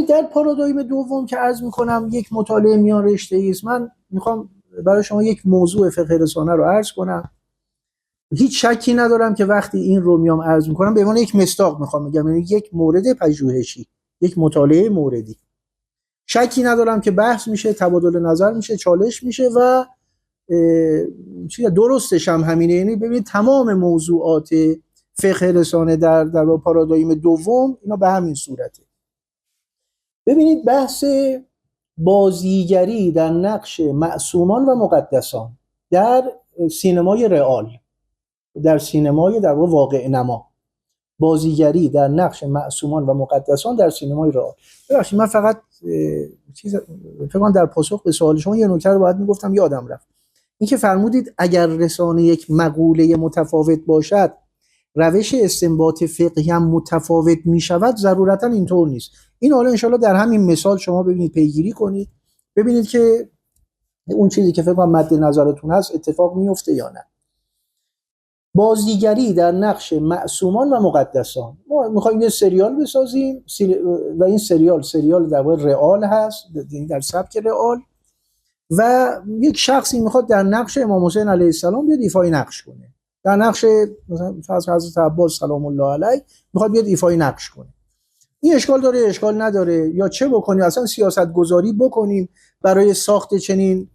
ببینید در پارادایم دوم که عرض میکنم یک مطالعه میان رشته‌ای است، من میخوام برای شما یک موضوع فقه رسانه رو عرض کنم. هیچ شکی ندارم که وقتی این رو میام عرض میکنم به عنوان یک مصداق میخوام بگم، یعنی یک مورد پژوهشی، یک مطالعه موردی. شکی ندارم که بحث میشه، تبادل نظر میشه، چالش میشه و درستش هم همینه. یعنی ببینید تمام موضوعات فقه رسانه در پارادایم دوم اینا به همین صورته. ببینید بحث بازیگری در نقش معصومان و مقدسان در سینمای رئال، در سینمای در واقع نما، بازیگری در نقش معصومان و مقدسان در سینمای رئال. ببخشید من فقط فکر در پاسخ به سوال شما یه نکته رو باید میگفتم یادم رفت. این که فرمودید اگر رسانه یک مقوله متفاوت باشد روش استنباط فقهی هم متفاوت می شود، ضرورتا اینطور نیست. این حالا انشالله در همین مثال شما ببینید پیگیری کنید، ببینید که اون چیزی که فکر کنم مد نظرتون هست اتفاق میفته یا نه. بازیگری در نقش معصومان و مقدسان. ما میخوایم یه سریال بسازیم و این سریال در واقع رئال هست، در سبک رئال، و یک شخصی میخواد در نقش امام حسین علیه السلام بیاد ایفای نقش کنه، در نقش مثلا حضرت عباس سلام الله علیه میخواد بیاد ایفای نقش کنه. این اشکال داره اشکال نداره، یا چه بکنیم اصلا سیاست گذاری بکنیم برای ساخت چنین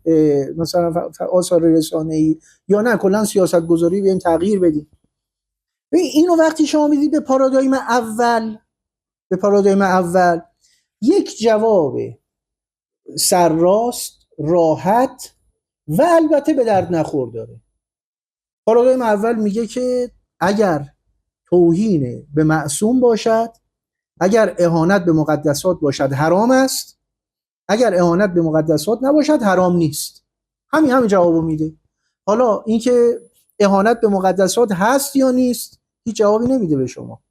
مثلا آثار رسانه‌ای، یا نه کلا سیاست گذاری بیایم تغییر بدیم. اینو وقتی شما میدید به پارادایم اول یک جواب سرراست، راحت و البته به درد نخور داره. پارادایم اول میگه که اگر توهین به معصوم باشد، اگر اهانت به مقدسات باشد حرام است، اگر اهانت به مقدسات نباشد حرام نیست. همین جوابو میده. حالا اینکه اهانت به مقدسات هست یا نیست هیچ جوابی نمیده به شما.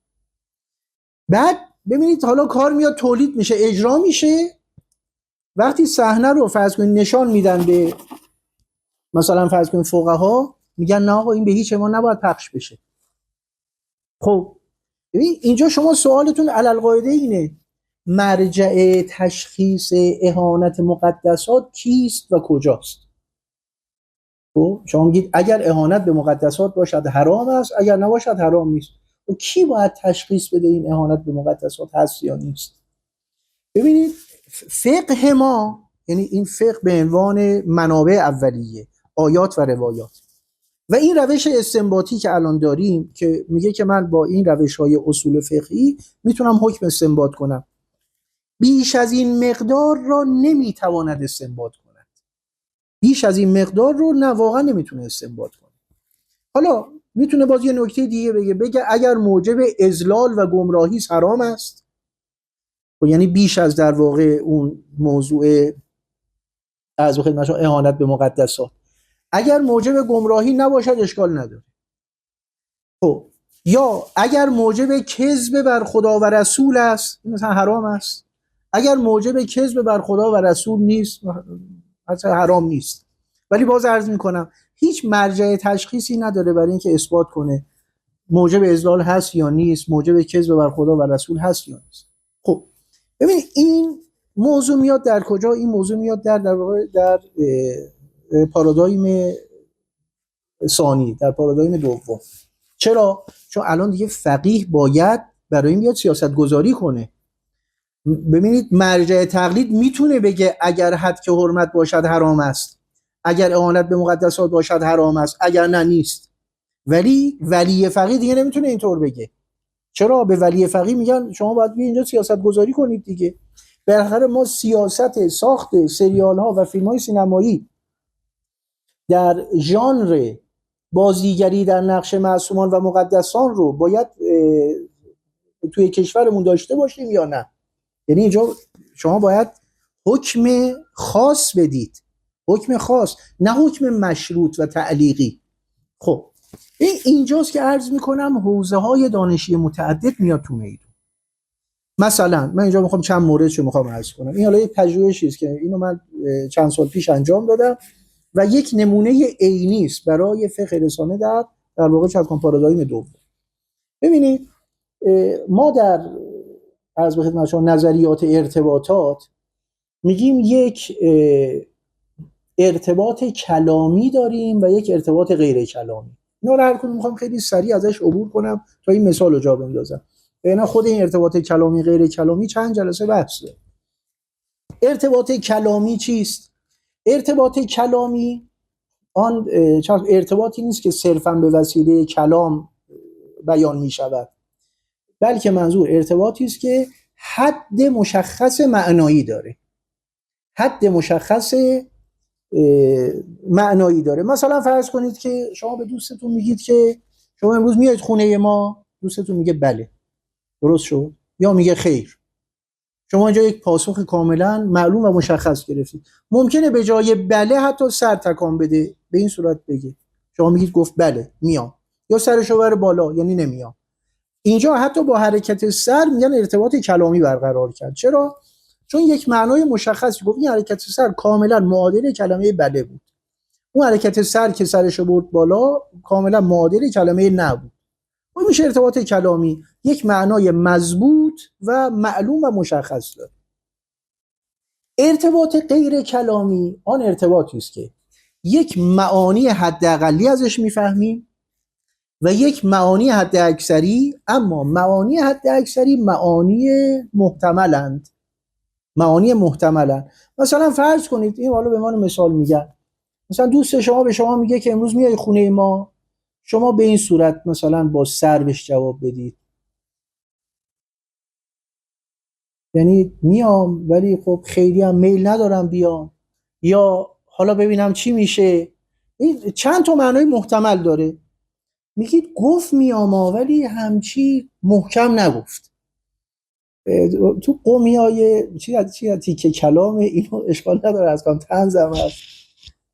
بعد ببینید حالا کار میاد تولید میشه، اجرا میشه. وقتی صحنه رو فرض کنید نشان میدن به مثلا فرض کنید فقها، میگن نه آقا این به هیچ عنوان نباید پخش بشه. خب ببین اینجا شما سوالتون علالقاعده اینه، مرجع تشخیص اهانت مقدسات کیست و کجاست؟ خب شما میگید اگر اهانت به مقدسات باشد حرام است، اگر نباشد حرام نیست. و کی باید تشخیص بده این اهانت به مقدسات هست یا نیست؟ ببینید فقه ما، یعنی این فقه به عنوان منابع اولیه، آیات و روایات، و این روش استنباطی که الان داریم که میگه که من با این روش‌های اصول فقهی میتونم حکم استنباط کنم، بیش از این مقدار را نمیتواند استنباط کند. بیش از این مقدار رو نه واقعا نمیتونه استنباط کنه. حالا میتونه باز یه نکته دیگه بگه اگر موجب اضلال و گمراهی حرام است، یعنی بیش از در واقع اون موضوع از خدمت اهانت به مقدسات، اگر موجب گمراهی نباشد اشکال نداره. خب یا اگر موجب کذب بر خدا و رسول است مثلا حرام است، اگر موجب کذب بر خدا و رسول نیست مثلا حرام نیست. ولی باز عرض میکنم هیچ مرجع تشخیصی نداره برای اینکه اثبات کنه موجب اضلال هست یا نیست، موجب کذب بر خدا و رسول هست یا نیست. خب ببین این موضوع میاد در کجا؟ این موضوع میاد در پارادایم ثانی، در پارادایم دوم. چرا؟ چون الان دیگه فقیه باید برای این بیاد سیاست گذاری کنه. ببینید مرجع تقلید میتونه بگه اگر حد که حرمت باشد حرام است، اگر اهانت به مقدسات باشد حرام است، اگر نه نیست. ولی فقیه دیگه نمیتونه اینطور بگه. چرا؟ به ولی فقیه میگن شما باید بیا اینجا سیاست گذاری کنید دیگه. بالاخره ما سیاست ساخت سریال ها و فیلم های سینمایی در ژانر بازیگری در نقش معصومان و مقدسان رو باید توی کشورمون داشته باشیم یا نه؟ یعنی اینجا شما باید حکم خاص بدید، حکم خاص، نه حکم مشروط و تعلیقی. خب اینجاست که عرض میکنم حوزه های دانشی متعدد میاد تو میدون. مثلا من اینجا میخوام چند موردشو میخوام عرض کنم. این حالا یک پژوهشی است که اینو من چند سال پیش انجام دادم و یک نمونه عینی است برای فقه رسانه در واقع چند پارادایم دوم. ببینید ما در عرض به خدمت شما نظریات ارتباطات، میگیم یک ارتباط کلامی داریم و یک ارتباط غیر کلامی. اینا رو هر کدوم میخوام خیلی سریع ازش عبور کنم تا این مثال رو جا بندازم. اینا خود این ارتباط کلامی غیر کلامی چند جلسه بحث داره. ارتباط کلامی چیست؟ ارتباط کلامی آن ارتباطی نیست که صرفاً به وسیله کلام بیان می شود، بلکه منظور ارتباطی است که حد مشخص معنایی داره. حد مشخص معنایی داره. مثلا فرض کنید که شما به دوستتون میگید که شما امروز میایید خونه ما، دوستتون میگه بله، درست شد، یا میگه خیر. شما اینجا یک پاسخ کاملا معلوم و مشخص گرفتید. ممکنه به جای بله حتی سر تکان بده، به این صورت بگه، شما میگید گفت بله میام، یا سرشو بره بالا یعنی نمیام. اینجا حتی با حرکت سر میگن ارتباط کلامی برقرار کرد. چرا؟ چون یک معنای مشخصی گفت. این حرکت سر کاملا معادل کلمه بله بود. اون حرکت سر که سرشو برد بالا کاملا معادل کلمه نه بود. اون میشه ارتباط کلامی، یک معنای مضبوط و معلوم و مشخص داره. ارتباط غیر کلامی آن ارتباطی است که یک معانی حداقلی ازش میفهمیم و یک معانی حد اکثری، اما معانی حد اکثری معانی محتملند. معانی محتملند. مثلا فرض کنید، این حالا به عنوان مثال میگم، مثلا دوست شما به شما میگه که امروز میای خونه ما، شما به این صورت مثلا با سر بهش جواب بدید، یعنی میام ولی خب خیلی هم میل ندارم بیام، یا حالا ببینم چی میشه. این چند تا معنای محتمل داره. میگید گفت میام ولی همچی محکم نگفت. تو قومیای چی تیکه کلام اینو اشکال نداره، از کام طنزم هست.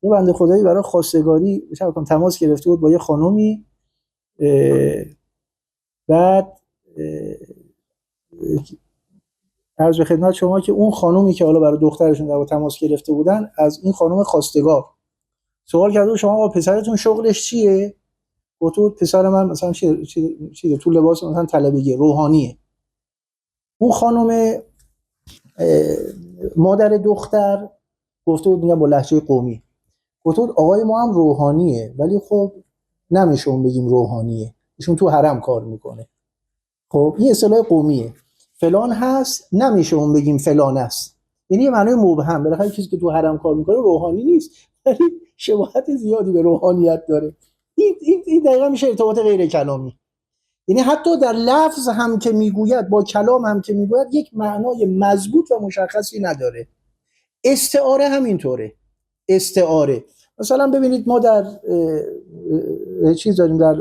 یه بنده خدایی برای خواستگاری تماس گرفته بود با یه خانومی، بعد عرض به خدمت شما که اون خانومی که حالا برای دخترشون در تماس گرفته بودن از این خانم خواستگار سوال کرده شما با پسرتون شغلش چیه؟ گفت پسر من مثلا چیه تو لباس مثلا طلبگی روحانیه. اون خانم مادر دختر گفته بود، میگم با لهجه قومی، گفته بود آقای ما هم روحانیه ولی خب نمیشه اون بگیم روحانیه، ایشون تو حرم کار میکنه. خب این اصطلاح قومیه، فلان هست نمیشه اون بگیم فلان است، یعنی یه معنی مبهم. بالاخره چیزی که تو حرم کار میکنه روحانی نیست ولی شباهت زیادی به روحانیت داره. این دقیقا میشه ارتباط غیر کلامی. یعنی حتی در لفظ هم که میگوید، با کلام هم که میگوید، یک معنای مضبوط و مشخصی نداره. استعاره همینطوره. استعاره مثلا ببینید ما در چیز داریم، در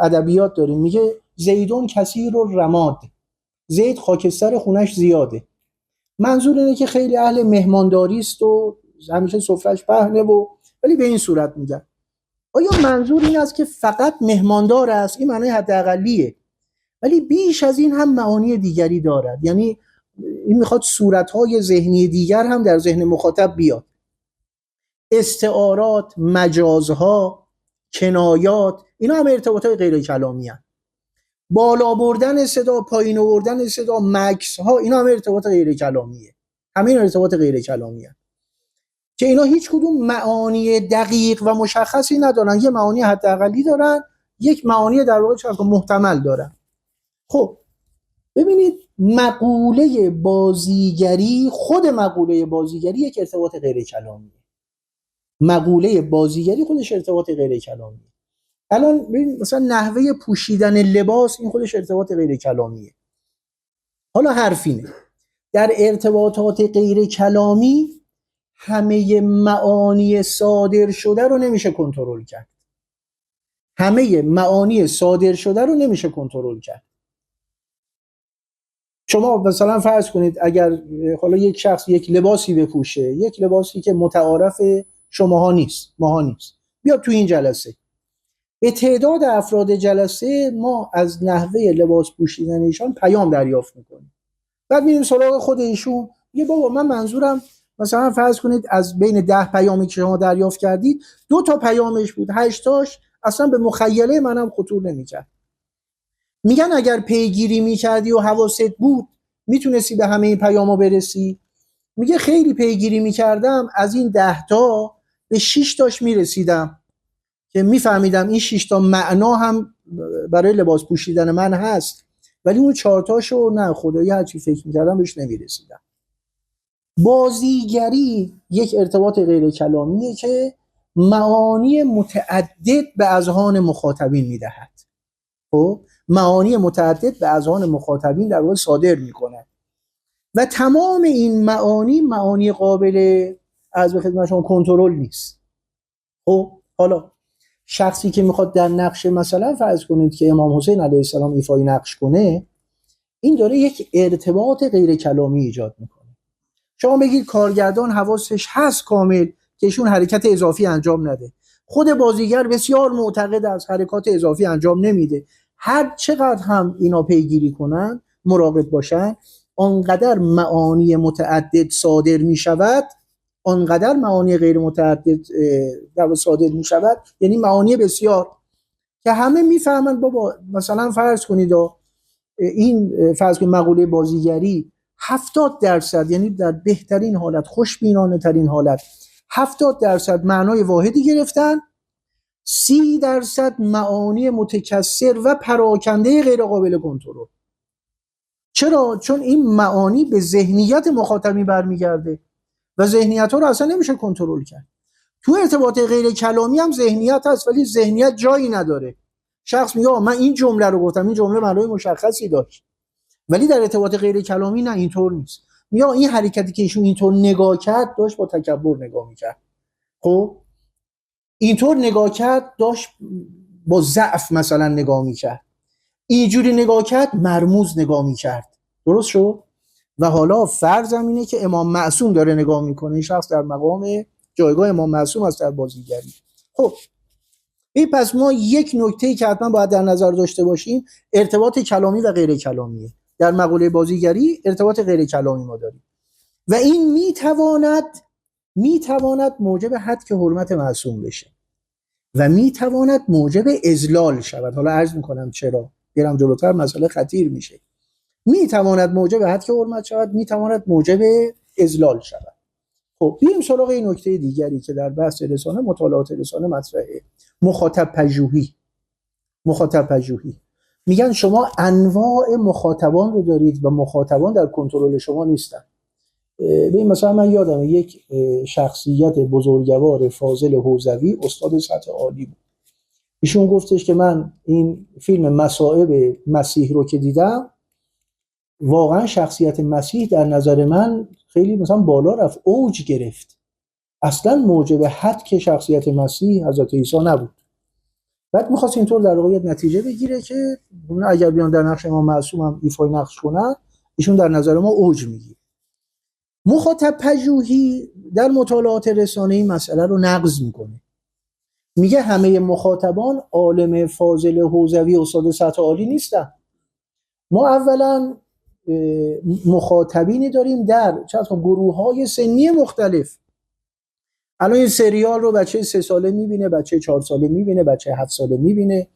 ادبیات داریم، میگه زیدون کثیر الرماد، زید خاکستر خونش زیاده. منظور اینه که خیلی اهل مهمانداری است و همیشه سفرهش پهنه ولی به این صورت میگن. آیا منظور این است که فقط مهماندار است؟ این معنی حداقلیه، ولی بیش از این هم معانی دیگری دارد. یعنی این میخواد صورتهای ذهنی دیگر هم در ذهن مخاطب بیاد. استعارات، مجازها، کنایات، اینا هم ارتباطات غیر کلامی هستند. بالا بردن صدا، پایین آوردن صدا، مکس ها، اینا هم ارتباط غیر کلامیه. همین ارتباط غیر کلامی هست که اینا هیچ کدوم معانی دقیق و مشخصی ندارن. یه معانی حداقلی دارن، یک معانی در واقع محتمل دارن. خب ببینید، مقوله بازیگری، خود مقوله بازیگری یک ارتباط غیر کلامیه. مقوله بازیگری خودش ارتباط غیر کلامیه. الان ببین مثلا نحوه پوشیدن لباس، این خودش ارتباط غیر کلامیه. حالا حرف اینه، در ارتباطات غیر کلامی همه معانی صادر شده رو نمیشه کنترل کرد. همه معانی صادر شده رو نمیشه کنترل کرد. شما مثلا فرض کنید اگر حالا یک شخص یک لباسی بپوشه، یک لباسی که متعارف شماها نیست، ماها نیست، بیاد تو این جلسه، به تعداد افراد جلسه ما از نحوه لباس پوشیدن ایشان پیام دریافت میکنیم. بعد میریم سراغ خود ایشون، میگه بابا من منظورم مثلا فرض کنید از بین 10 پیامی که شما دریافت کردید 2 تا پیامش بود، 8 تاش اصلا به مخیله منم خطور نمیکرد. میگن اگر پیگیری میکردی و حواست بود میتونستی به همه این پیامو برسی؟ میگه خیلی پیگیری میکردم، از این 10 تا به 6 تاش میرسیدم که میفهمیدم این 6 تا معنا هم برای لباس پوشیدن من هست، ولی اون 4 تاشو نه خدایی هرچی فکر میکردم بهش نمیرسیدم. بازیگری یک ارتباط غیر کلامیه که معانی متعدد به اذهان مخاطبین میدهد. خب معانی متعدد به اذهان مخاطبین در واقع صادر میکنه و تمام این معانی قابل از به خدمت شما کنترل نیست. خب حالا شخصی که میخواد در نقش، مثلا فرض کنید که امام حسین علیه السلام ایفای نقش کنه، این داره یک ارتباط غیر کلامی ایجاد میکنه. شما بگید کارگردان حواسش هست کامل که ایشون حرکت اضافی انجام نده، خود بازیگر بسیار معتقد از حرکات اضافی انجام نمیده، هر چقدر هم اینا پیگیری کنن، مراقب باشن، آنقدر معانی متعدد صادر می شود، آنقدر معانی غیر متعدد صادر می شود، یعنی معانی بسیار که همه میفهمن. بابا مثلا فرض کنید این فرض کنید مقوله بازیگری 70%، یعنی در بهترین حالت، خوشبینانه ترین حالت، 70% معنای واحدی گرفتن، 30% معانی متکثر و پراکنده غیر قابل کنترل. چرا؟ چون این معانی به ذهنیت مخاطبی برمیگرده و ذهنیت ها رو اصلا نمیشه کنترل کرد. تو ارتباط غیر کلامی هم ذهنیت هست، ولی ذهنیت جایی نداره. شخص میگه من این جمله رو گفتم، این جمله معنای مشخصی داشت، ولی در ارتباط غیر کلامی نه، اینطور نیست. میگه این حرکتی که ایشون اینطور نگاه کرد داشت با تکبر نگاه میکرد، خب اینطور نگاه کرد داشت با ضعف مثلا نگاه میکرد، اینجوری نگاه کرد مرموز نگاه میکرد. درست شد؟ و حالا فرضم اینه که امام معصوم داره نگاه میکنه، این شخص در مقام جایگاه امام معصوم است در بازیگری. خب این پس ما یک نکته‌ای که حتما باید در نظر داشته باشیم ارتباط کلامی و غیر کلامیه. در مقوله بازیگری ارتباط غیر کلامی ما داریم و این میتواند موجب حد حرمت معصوم بشه و میتواند موجب اذلال شود. حالا عرض میکنم چرا، برم جلوتر مسئله خطیر میشه. میتواند موجب حد حرمت شود، میتواند موجب اذلال شود. خب بیایم سراغ این نکته دیگری که در بحث رسانه، مطالعات رسانه مطرحه، مخاطب پژوهی. میگن شما انواع مخاطبان رو دارید و مخاطبان در کنترل شما نیستن. ببین مثلا من یادم یک شخصیت بزرگوار فاضل حوزوی، استاد سطح عالی بود، ایشون گفتش که من این فیلم مصائب مسیح رو که دیدم، واقعا شخصیت مسیح در نظر من خیلی مثلا بالا رفت، اوج گرفت، اصلا موجب حد که شخصیت مسیح حضرت عیسی نبود. بعد میخواست اینطور در واقع نتیجه بگیره که اگر بیان در نقش امام معصوم هم ایفای نقش کنن، ایشون در نظر ما اوج میگیره. مخاطب پژوهی در مطالعات رسانه‌ای مسئله رو نقض میکنه، میگه همه مخاطبان عالم فاضل حوزوی استاد سطح عالی نیستن. ما اولا مخاطبینی داریم در گروه‌های سنی مختلف. الان این سریال رو بچه 3 ساله میبینه، بچه 4 ساله میبینه، بچه 7 ساله میبینه،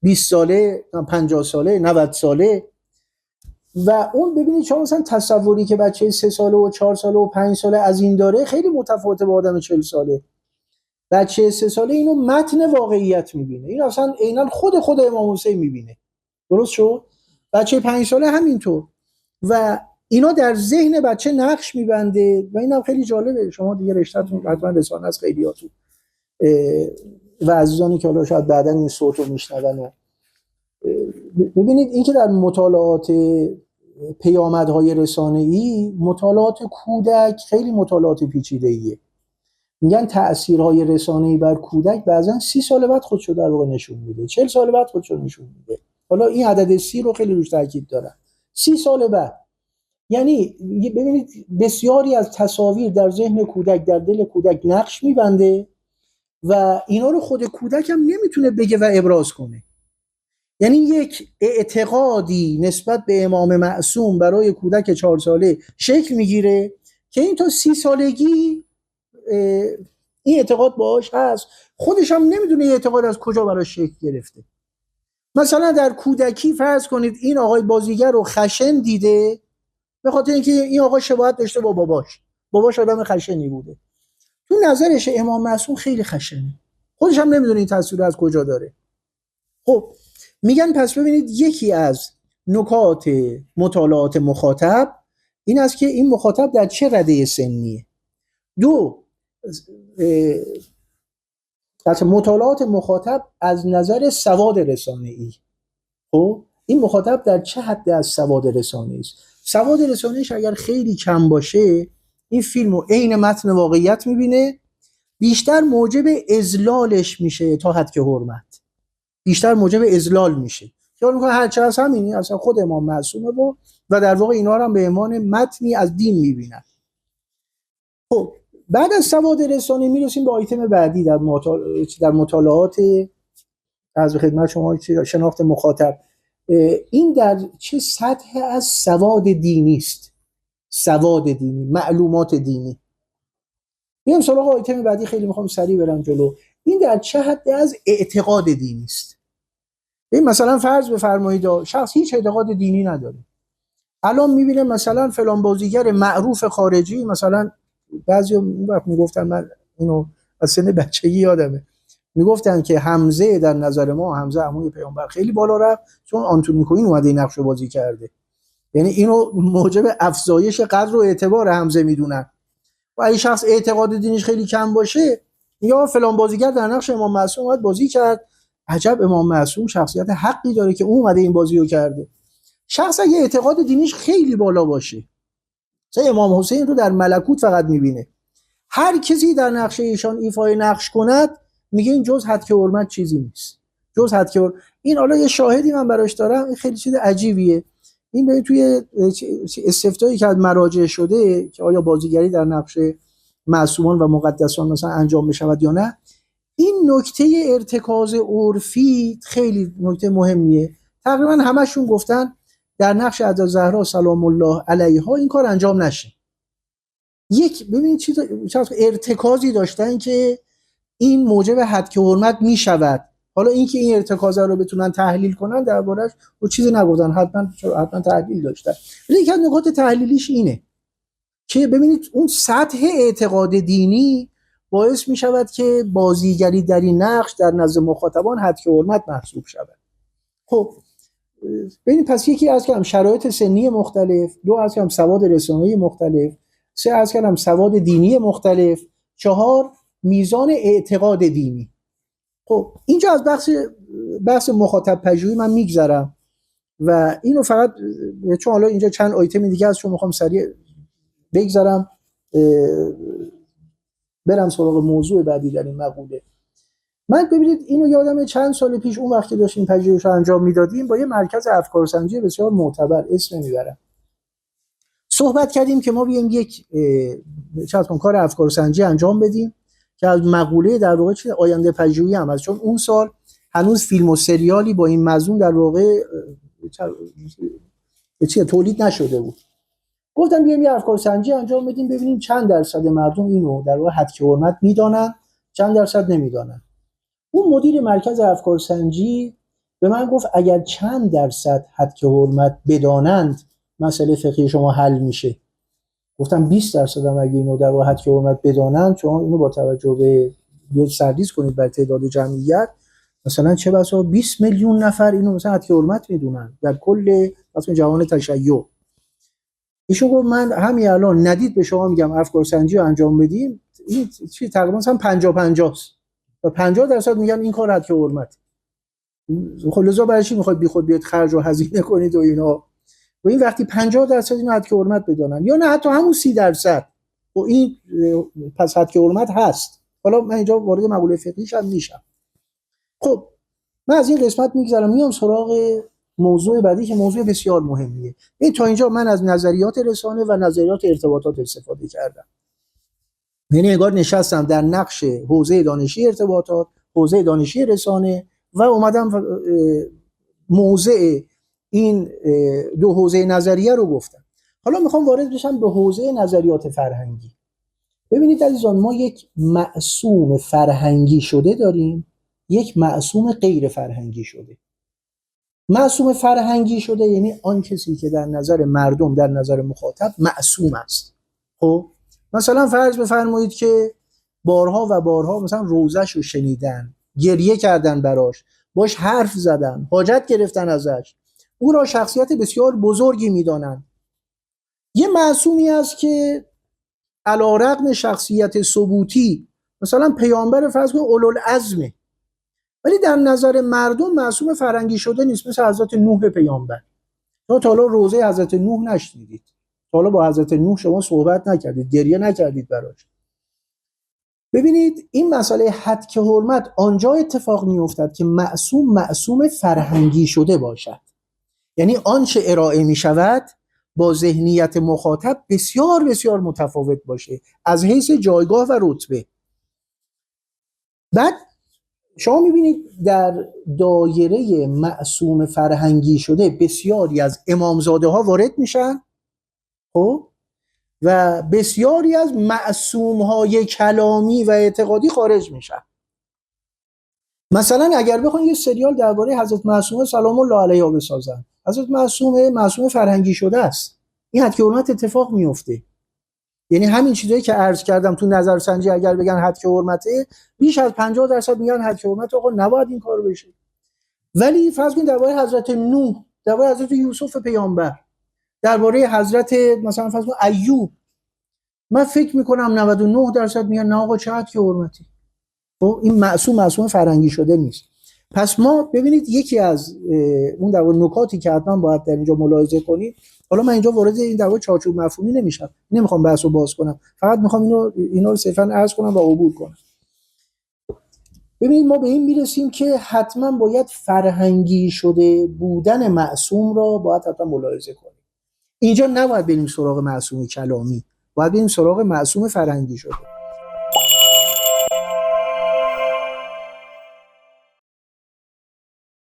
20 ساله، 50 ساله، 90 ساله. و اون ببینید شما مثلا تصوری که بچه 3 ساله و 4 ساله و 5 ساله از این داره خیلی متفاوته با آدم 40 ساله. بچه 3 ساله اینو متن واقعیت میبینه، این اصلا عیناً خود امام حسین میبینه. درست شد؟ بچه 5 ساله همینطور. و اینا در ذهن بچه نقش میبنده و اینم خیلی جالبه. شما دیگه رشته‌تون حتما رسانه از خیلیاتون و عزیزانی که حالا شاید بعداً این صوت رو میشنون، ببینید این که در مطالعات پیامدهای رسانه‌ای، مطالعات کودک خیلی مطالعات پیچیده‌ایه. میگن تأثیرهای رسانه‌ای بر کودک بعضا 30 سال بعد خودشو در واقع نشون میده، 40 سال بعد خودشو نشون میده. حالا این عدد 30 رو خیلی روش تاکید دارن، 30 سال بعد. یعنی ببینید بسیاری از تصاویر در ذهن کودک، در دل کودک نقش میبنده و اینا رو خود کودک هم نمیتونه بگه و ابراز کنه. یعنی یک اعتقادی نسبت به امام معصوم برای کودک 4 ساله شکل میگیره که این تا 30 سالگی این اعتقاد باهاش هست، خودش هم نمیدونه این اعتقاد از کجا براش شکل گرفته. مثلا در کودکی فرض کنید این آقای بازیگر رو خشن دیده به خاطر اینکه این آقا شباهت داشته با باباش آدم خشنی بوده. تو نظرش امام معصوم خیلی خشنه، خودش هم نمیدونه این تصویر از کجا داره. خب میگن پس ببینید یکی از نکات مطالعات مخاطب این است که این مخاطب در چه رده سنیه. دو، مطالعات مخاطب از نظر سواد رسانه‌ای. خب این مخاطب در چه حد از سواد رسانه‌ای است؟ سواد رسانه‌ایش اگر خیلی کم باشه این فیلمو عین متن واقعیت میبینه، بیشتر موجب اذلالش میشه تا حد که حرمت، بیشتر موجب اذلال میشه. خیال میکنه هر چه از همینی، اصلا خود امام معصومه و در واقع اینا رو هم به عنوان متنی از دین میبینن. خب بعد از سواد رسانه‌ای میرسیم به آیتم بعدی در مطالعات از خدمت شما شناخت مخاطب. این در چه سطح از سواد دینی است؟ سواد دینی، معلومات دینی. میام سراغ آیتم بعدی، خیلی میخوام سریع برم جلو. این در چه حد از اعتقاد دینی است؟ این مثلا فرض بفرمایید شخص هیچ اعتقاد دینی نداره، الان میبینه مثلا فلان بازیگر معروف خارجی، مثلا بعضی اون وقت میگفتن، من اینو از سن بچگی یادمه، میگفتن که حمزه در نظر ما، حمزه عموی پیامبر، خیلی بالا رفت چون آنتونی کوین اومده این نقشو بازی کرده. یعنی اینو موجب افزایش قدر و اعتبار حمزه میدونن. و اگه شخص اعتقاد دینیش خیلی کم باشه، یا فلان بازیگر در نقش امام معصوم اومد بازی کرد، عجب امام معصوم شخصیت حقی داره که اون اومده این بازیو کرده. شخص اگه اعتقاد دینیش خیلی بالا باشه، مثلا امام حسین رو در ملکوت فقط میبینه، هر کسی در نقش ایشان ایفای نقش کند میگه این جز حد که حرمت چیزی نیست، جز حد که این. حالا یه شاهدی من براش دارم، این خیلی چیز عجیبیه. این به توی استفتایی که از مراجع شده که آیا بازیگری در نقش معصومان و مقدسان مثلا انجام بشود یا نه، این نکته ارتکاز عرفی خیلی نکته مهمیه. تقریبا همشون گفتن در نقش حضرت زهرا سلام الله علیها این کار انجام نشه. یک ببینید چیز ارتکازی داشتن که این موجب حد که حرمت می شود. حالا اینکه این ارتکاز رو بتونن تحلیل کنن دربارش و چیزی نگفتن، حتما تحلیل داشتن. ولی یکی از نکات تحلیلیش اینه که ببینید اون سطح اعتقاد دینی باعث می شود که بازیگری در این نقش در نزد مخاطبان حد که حرمت محسوب شود. خب ببینید پس یکی از که هم شرایط سنی مختلف، دو از که هم سواد رسانه‌ای مختلف، سه از که هم سواد دینی مختلف، چهار میزان اعتقاد دینی. خب اینجا از بحث مخاطب پژوهی من میگذرم و اینو فقط چون حالا اینجا چند آیتم دیگه هست چون میخوام سریع بگذرم برم سراغ موضوع بعدی در این مقوله. من ببینید اینو یادمه چند سال پیش اون وقتی داشتیم پژوهش رو انجام میدادیم با یه مرکز افکارسنجی بسیار معتبر، اسم نمیبرم، صحبت کردیم که ما بیایم یک کار افکارسنجی انجام بدیم که از مقوله در واقع چیز آینده پژوهی هم هست، چون اون سال هنوز فیلم و سریالی با این مضمون در واقع تولید نشده بود. گفتم بیایم یه افکارسنجی انجام بدیم ببینیم چند درصد مردم اینو در واقع حد که حرمت میدانن، چند درصد نمیدانن. اون مدیر مرکز افکارسنجی به من گفت اگر چند درصد حد که حرمت بدانند مسئله فقهی شما حل میشه. گفتم 20% هم اگه اینو در واقع حد که حرمت بدانند، چون اینو با توجه به یه سرریز کنید بر تعداد جمعیت، مثلا چه بسا 20 میلیون نفر اینو مثلا حد که حرمت میدونن در کل مثلا جهان تشیع. ایشون گفت من همین الان ندید به شما میگم افکارسنجی رو انجام بدیم، این چی تقریبا مثلا 50-50 است و 50% میگن این کار حد که حرمت. خب لذا برای چی میخواید بی خود بیاد خرج و هزینه کنید و اینا؟ و این وقتی 50% اینو حد که حرمت بدانن یا نه حتی همون 30% و این پس حد که حرمت هست. حالا من اینجا وارد مقوله فقهیش هم میشم. خب من از این قسمت میگذرم میام سراغ موضوع بعدی که موضوع بسیار مهمیه. تا اینجا من از نظریات رسانه و نظریات ارتباطات استفاده کردم، یعنی انگار نشستم در نقش حوزه دانشی ارتباطات، حوزه دانشی رسانه و اومدم موضع این دو حوزه نظریه رو گفتم. حالا میخوام وارد بشم به حوزه نظریات فرهنگی. ببینید عزیزان، ما یک معصوم فرهنگی شده داریم، یک معصوم غیر فرهنگی شده. معصوم فرهنگی شده یعنی آن کسی که در نظر مردم، در نظر مخاطب معصوم است. خب مثلا فرض بفرمایید که بارها و بارها مثلا روزش رو شنیدن، گریه کردن براش، باش حرف زدن، حاجت گرفتن ازش، او را شخصیت بسیار بزرگی میدانن. یه معصومی است که علیرغم شخصیت ثبوتی مثلا پیامبر فرض کنید اولوالعزمه، ولی در نظر مردم معصوم فرهنگی شده نیست، مثل حضرت نوح پیامبر. شما تا حالا روزه حضرت نوح نشنیدید، تا حالا با حضرت نوح شما صحبت نکردید، گریه نکردید براش. ببینید این مسئله حد حرمت آنجا اتفاق میافتد که معصوم فرهنگی شده باشد، یعنی آنچه ارائه می شود با ذهنیت مخاطب بسیار بسیار متفاوت باشه از حیث جایگاه و رتبه. بعد شما میبینید در دایره معصوم فرهنگی شده بسیاری از امامزاده ها وارد میشن، خب، و بسیاری از معصوم های کلامی و اعتقادی خارج میشن. مثلا اگر بخواید یه سریال درباره حضرت معصومه سلام الله علیها بسازن، حضرت معصوم فرهنگی شده است، این حد که حرمت اتفاق میفته. یعنی همین چیزایی که عرض کردم تو نظرسنجی اگر بگن حد که حرمته، بیش از 50% میگن حد که حرمت، آقا نباید این کار بشه. ولی فرض کنید درباره حضرت نوح، درباره حضرت یوسف پیامبر، درباره حضرت مثلا فرض کنید ایوب، من فکر میکنم 99% میگن نه آقا چه حد که حرمتی. خب این معصوم فرهنگی شده نیست. پس ما ببینید یکی از اون در نکاتی که حتما باید در اینجا ملاحظه کنید، حالا من اینجا وارد این در چارچوب مفهومی نمیشم، نمیخوام بحث رو باز کنم، فقط میخوام اینا رو صرفا عرض کنم و عبور کنم. ببینید ما به این میرسیم که حتما باید فرهنگی شده بودن معصوم را باید حتما ملاحظه کنیم. اینجا نباید بریم سراغ معصوم کلامی، باید بریم سراغ معصوم فرهنگی شده.